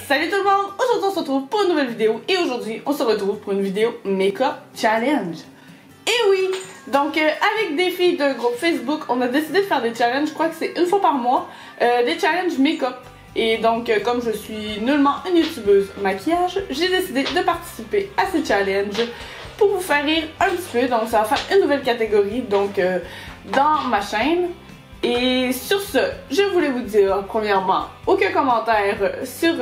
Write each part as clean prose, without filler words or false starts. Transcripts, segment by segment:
Salut tout le monde! Aujourd'hui on se retrouve pour une nouvelle vidéo et aujourd'hui on se retrouve pour une vidéo Make-up Challenge. Et oui! Donc avec des filles d'un groupe Facebook, on a décidé de faire des challenges, je crois que c'est une fois par mois, des challenges make-up. Et donc comme je suis nullement une youtubeuse maquillage, j'ai décidé de participer à ces challenges pour vous faire rire un petit peu. Donc ça va faire une nouvelle catégorie donc dans ma chaîne. Et sur ce, je voulais vous dire, premièrement, aucun commentaire sur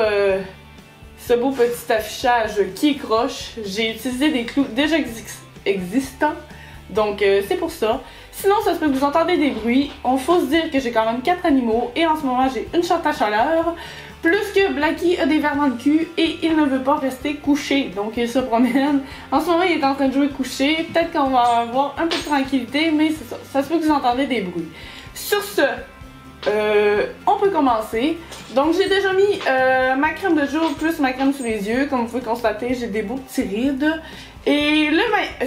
ce beau petit affichage qui est croche. J'ai utilisé des clous déjà existants, donc c'est pour ça. Sinon, ça se peut que vous entendez des bruits. On faut se dire que j'ai quand même 4 animaux et en ce moment, j'ai une chatte à chaleur. Plus que Blacky a des vers dans le cul et il ne veut pas rester couché, donc il se promène. En ce moment, il est en train de jouer couché. Peut-être qu'on va avoir un peu de tranquillité, mais c'est ça. Ça se peut que vous entendez des bruits. Sur ce, on peut commencer. Donc j'ai déjà mis ma crème de jour plus ma crème sous les yeux. Comme vous pouvez constater, j'ai des beaux petits rides. Et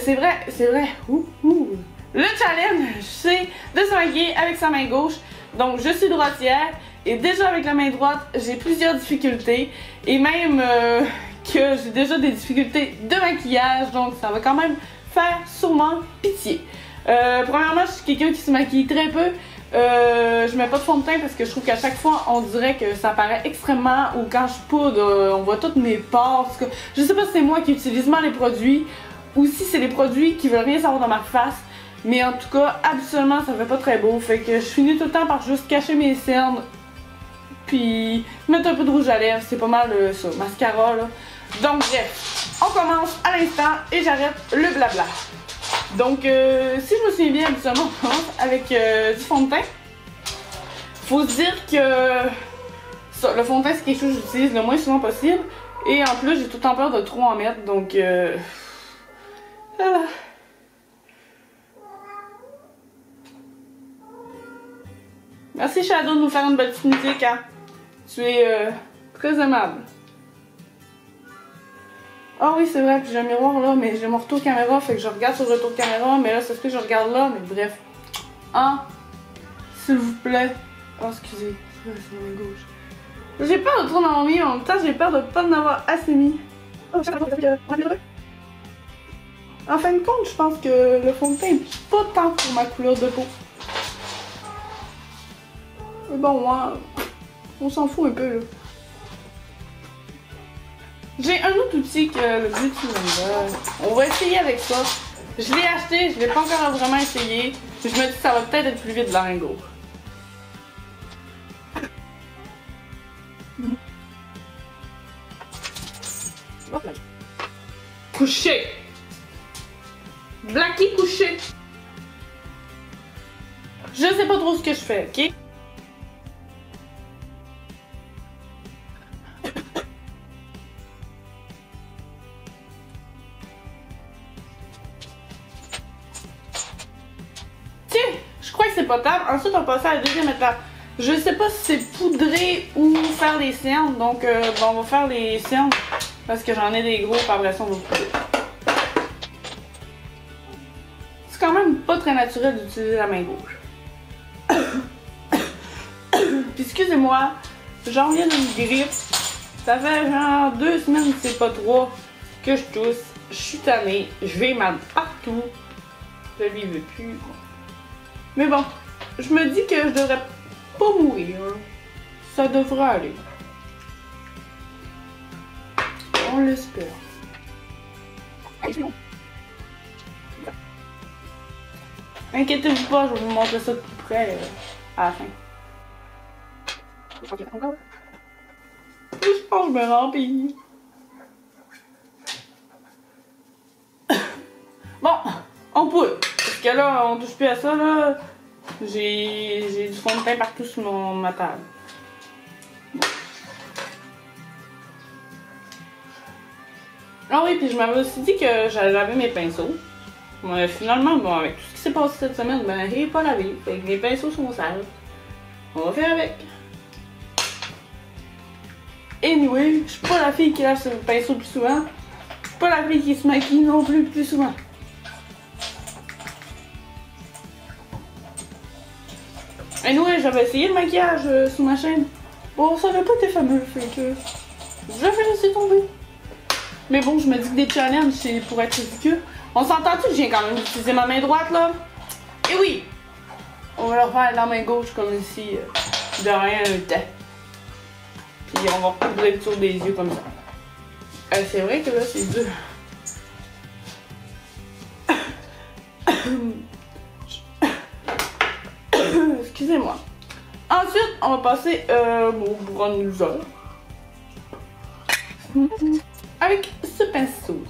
c'est vrai, le challenge, c'est de se maquiller avec sa main gauche. Donc je suis droitière et déjà avec la main droite, j'ai plusieurs difficultés. Et même que j'ai déjà des difficultés de maquillage, donc ça va quand même faire sûrement pitié. Premièrement, je suis quelqu'un qui se maquille très peu. Je mets pas de fond de teint parce que je trouve qu'à chaque fois on dirait que ça paraît extrêmement, ou quand je poudre on voit toutes mes pores. Je sais pas si c'est moi qui utilise mal les produits ou si c'est les produits qui veulent rien savoir dans ma face, mais en tout cas habituellement ça fait pas très beau, fait que je finis tout le temps par juste cacher mes cernes puis mettre un peu de rouge à lèvres, c'est pas mal ça, mascara là. Donc bref, on commence à l'instant et j'arrête le blabla. Donc, si je me souviens bien, habituellement, on commence avec du fond de teint. Faut se dire que ça, le fond de teint, c'est quelque chose que j'utilise le moins souvent possible. Et en plus, j'ai tout le temps peur de trop en mettre, donc voilà. Merci Shadow de nous faire une belle petite musique, hein. Tu es très aimable. Ah oui, c'est vrai, puis j'ai un miroir là, mais j'ai mon retour caméra, fait que je regarde sur le retour caméra, mais là, ça se fait que je regarde là, mais bref. Hein? S'il vous plaît. Oh, excusez, c'est ma main gauche. J'ai peur de trop en avoir mis, en même temps, j'ai peur de pas en avoir assez mis. Oh, je en fin de compte, je pense que le fond de teint est pas tant pour ma couleur de peau. Mais bon, moi, on s'en fout un peu, là. J'ai un autre outil que le Beauty Blender. On va essayer avec ça. Je l'ai acheté, je l'ai pas encore vraiment essayé. Je me dis que ça va peut-être être plus vite de la ringo. Couché. Blacky couché. Je sais pas trop ce que je fais, ok? Je crois que c'est potable. Ensuite, on passe à la deuxième étape. Je sais pas si c'est poudrer ou faire les cernes. Donc, bon, on va faire les cernes parce que j'en ai des gros. Par après ça, on va poudrer. C'est quand même pas très naturel d'utiliser la main gauche. Puis, excusez-moi, j'en reviens d'une grippe. Ça fait genre 2 semaines, c'est pas 3, que je tousse. Je suis tannée. Je vais mal partout. Je lui veux plus. Mais bon, je me dis que je devrais pas mourir. Ça devrait aller. On l'espère. Inquiétez-vous pas, je vais vous montrer ça de plus près à la fin. Je pense que je me remplis. Bon, on poudre. Parce que là, on touche plus à ça, là. J'ai du fond de teint partout sur ma table. Bon. Ah oui, puis je m'avais aussi dit que j'allais laver mes pinceaux. Mais finalement, bon, avec tout ce qui s'est passé cette semaine, ben, j'ai pas lavé. Fait que mes pinceaux sont sales. On va faire avec. Anyway, je suis pas la fille qui lave ses pinceaux le plus souvent. Je suis pas la fille qui se maquille non plus souvent. Anyway, j'avais essayé le maquillage sur ma chaîne. Bon, ça n'avait pas été fameux, fait que Je vais laisser tomber. Mais bon, je me dis que des challenges, c'est pour être ridicule. On s'entend-tu que je viens quand même d'utiliser ma main droite, là? Et oui! On va le faire la main gauche, comme ici, de rien un temps. Puis on va recouvrir le tour des yeux, comme ça. C'est vrai que là, c'est dur. Excusez-moi. Ensuite, on va passer au bronzer. Avec ce pinceau.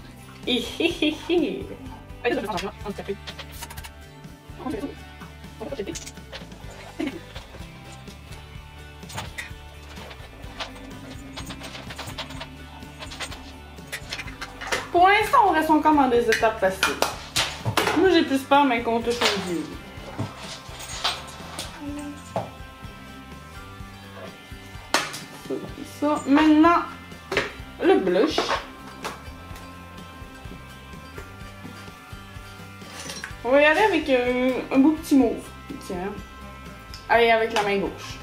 Pour l'instant, on reste encore dans des étapes faciles. Moi, j'ai plus peur, mais qu'on touche aux yeux. Ça. Maintenant, le blush. On va y aller avec un beau petit mauve. Tiens. Allez, avec la main gauche.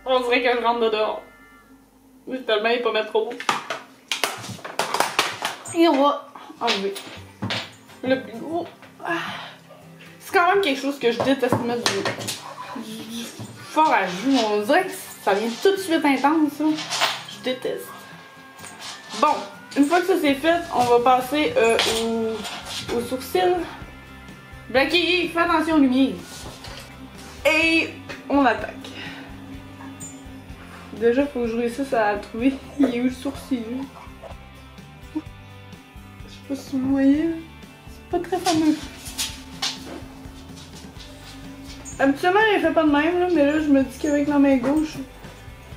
On dirait que je rentre de dehors. J'espère bien pas mettre trop. Et on va enlever le plus gros. C'est quand même quelque chose que je déteste mettre du fort à joues. On dirait que ça vient tout de suite intense, ça. Je déteste. Bon, une fois que ça c'est fait, on va passer au sourcil. Blacky, fais attention aux lumières. Et on attaque. Déjà, faut que je réussisse à trouver il est où le sourcil. Je sais pas si vous voyez, c'est pas très fameux. Habituellement, il fait pas de même, là, mais là, je me dis qu'avec la main gauche,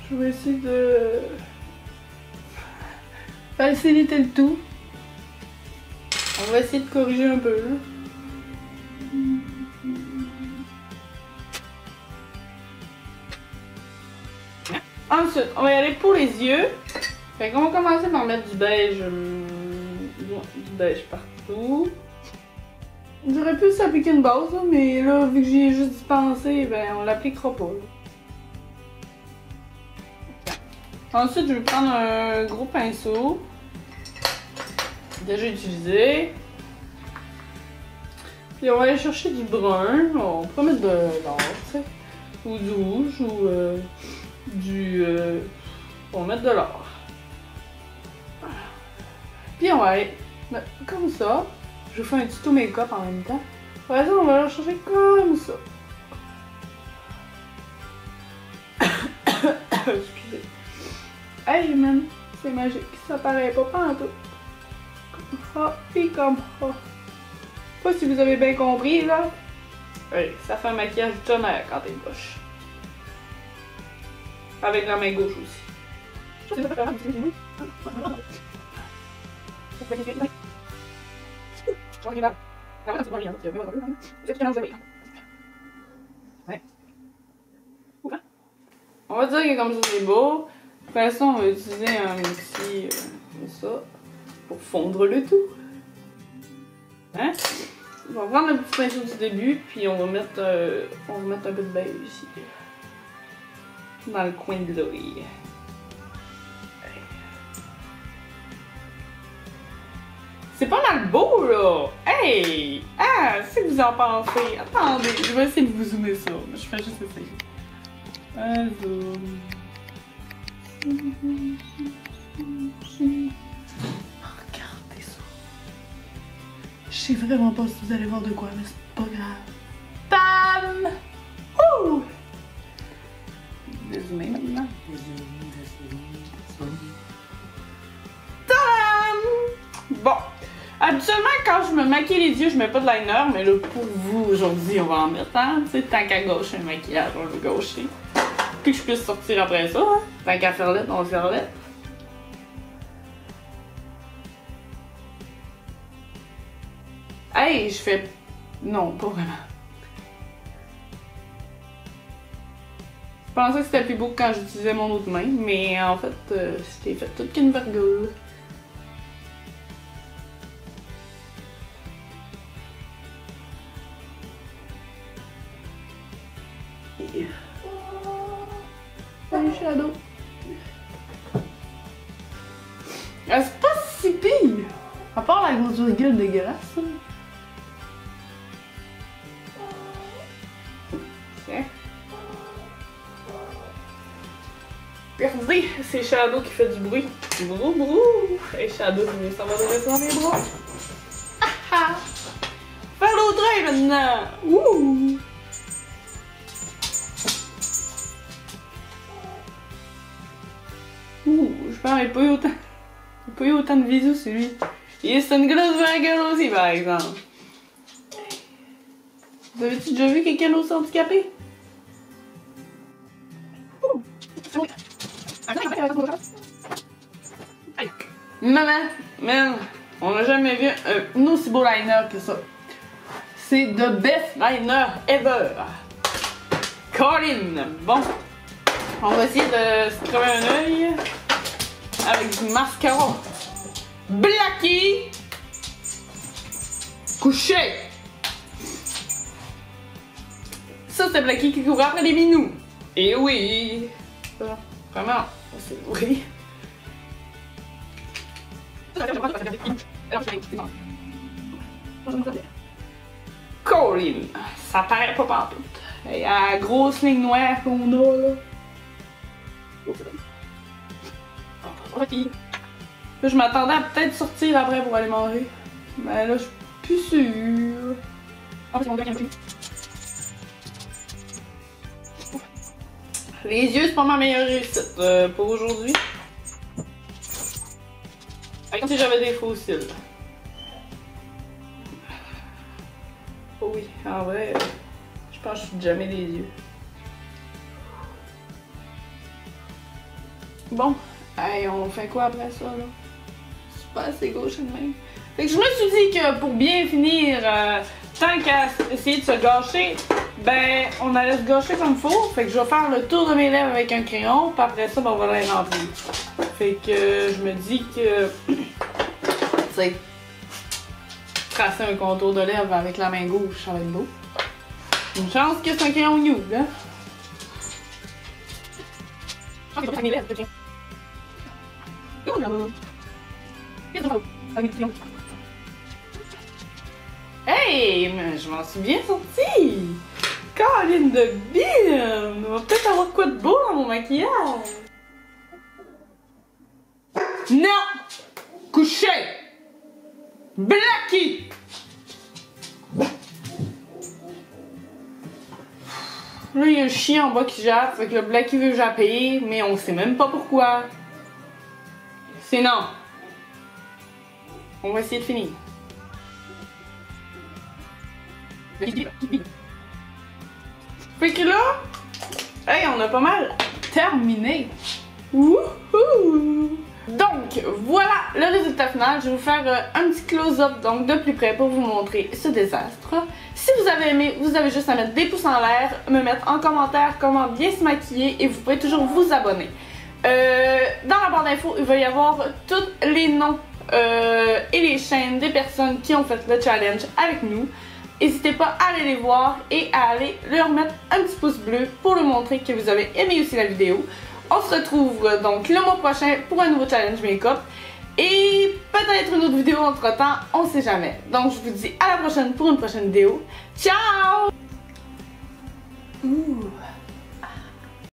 je vais essayer de faciliter le tout. On va essayer de corriger un peu, là. Ensuite, on va y aller pour les yeux. Fait qu'on va commencer par mettre du beige partout. J'aurais pu s'appliquer une base, là, mais là, vu que j'y ai juste dispensé, ben on l'appliquera pas. Là. Ensuite, je vais prendre un gros pinceau. Déjà utilisé. Puis on va aller chercher du brun. On peut mettre de l'or, tu sais. Ou du rouge, ou on va mettre de l'or. Puis on va aller mettre comme ça. Je fais un tuto make-up en même temps. Après ça, on va aller chercher comme ça. Excusez. Hey man, c'est magique. Ça paraît pas pantoute. Comme ça et comme ça. Pas si vous avez bien compris là. Ouais, ça fait un maquillage tonnerre quand t'es poche. Avec la main gauche aussi. On va dire que comme ça c'est beau. Pour l'instant, on va utiliser un mixi comme ça pour fondre le tout. Hein? On va prendre le petit pinceau du début, puis on va mettre un peu de beige ici. Dans le coin de l'œil. C'est pas mal beau là! Hey! Ah! C'est que vous en pensez? Attendez, je vais essayer de vous zoomer ça. Je fais juste essayer. Un zoom. Regardez ça. Je sais vraiment pas si vous allez voir de quoi, mais c'est pas grave. Bam! Ouh! Dézoomer maintenant. Tadam! Bon. Habituellement, quand je me maquille les yeux, je mets pas de liner, mais là, pour vous, aujourd'hui, on va en mettre, hein. Tu sais, tant qu'à gaucher un maquillage, on va gaucher. Puis que je puisse sortir après ça, hein. Tant qu'à faire lettre, on va faire lettre. Hey, je fais... Non, pas vraiment. Je pensais que c'était plus beau que quand j'utilisais mon autre main, mais en fait, c'était fait toute qu'une virgule. Salut Shadow. C'est pas si pire. À part la grosse gueule dégueulasse. Tiens. Regardez, c'est Shadow qui fait du bruit. Brou brou. Et Shadow, ça va le rester dans mes bras. Ah ah. Faire l'autre œil maintenant. Ouh. Je pense qu'il n'a pas eu autant. Il n'a pas eu autant de bisous, c'est lui. Et c'est une grosse gueule aussi, par exemple. Vous avez-tu déjà vu quelqu'un d'autre handicapé? Maman, man, on n'a jamais vu un aussi beau liner que ça. C'est the best liner ever. Colin, bon. On va essayer de se crever un œil avec du mascara. Blackie! Couché! Ça, c'est Blackie qui court après les minous. Et oui! Ça, vraiment, c'est oui. Colin, ça paraît pas pantoute. Il y a la grosse ligne noire qu'on a là. Là, je m'attendais à peut-être sortir après pour aller manger. Mais là, je suis plus sûre. Les yeux, c'est pas ma meilleure réussite pour aujourd'hui. Comme si j'avais des faux cils. Oh oui, en vrai, je pense que je suis jamais des yeux. Bon, hey, on fait quoi après ça, là? C'est pas assez gauche de même. Fait que je me suis dit que pour bien finir, tant qu'à essayer de se gâcher, ben, on allait se gâcher comme il faut. Fait que je vais faire le tour de mes lèvres avec un crayon, puis après ça, ben, on va les remplir. Fait que je me dis que, tu sais, tracer un contour de lèvres avec la main gauche, ça va être beau. Une chance que c'est un crayon nude, hein? Je pense que c'est mes lèvres, tiens. Hey, mais je m'en suis bien sortie! Colline de bien! On va peut-être avoir quoi de beau dans mon maquillage! Non! Couché! Blackie! Là, il y a un chien en bas qui jappe, fait que le Blackie veut japper, mais on sait même pas pourquoi. C'est non. On va essayer de finir. Fait que là, hey, on a pas mal terminé. Wouhou! Donc, voilà le résultat final. Je vais vous faire un petit close-up donc de plus près pour vous montrer ce désastre. Si vous avez aimé, vous avez juste à mettre des pouces en l'air, me mettre en commentaire comment bien se maquiller et vous pouvez toujours vous abonner. Dans la barre d'infos, il va y avoir tous les noms et les chaînes des personnes qui ont fait le challenge avec nous. N'hésitez pas à aller les voir et à aller leur mettre un petit pouce bleu pour leur montrer que vous avez aimé aussi la vidéo. On se retrouve donc le mois prochain pour un nouveau challenge make-up et peut-être une autre vidéo entre temps, on sait jamais. Donc je vous dis à la prochaine pour une prochaine vidéo. Ciao! Ouh.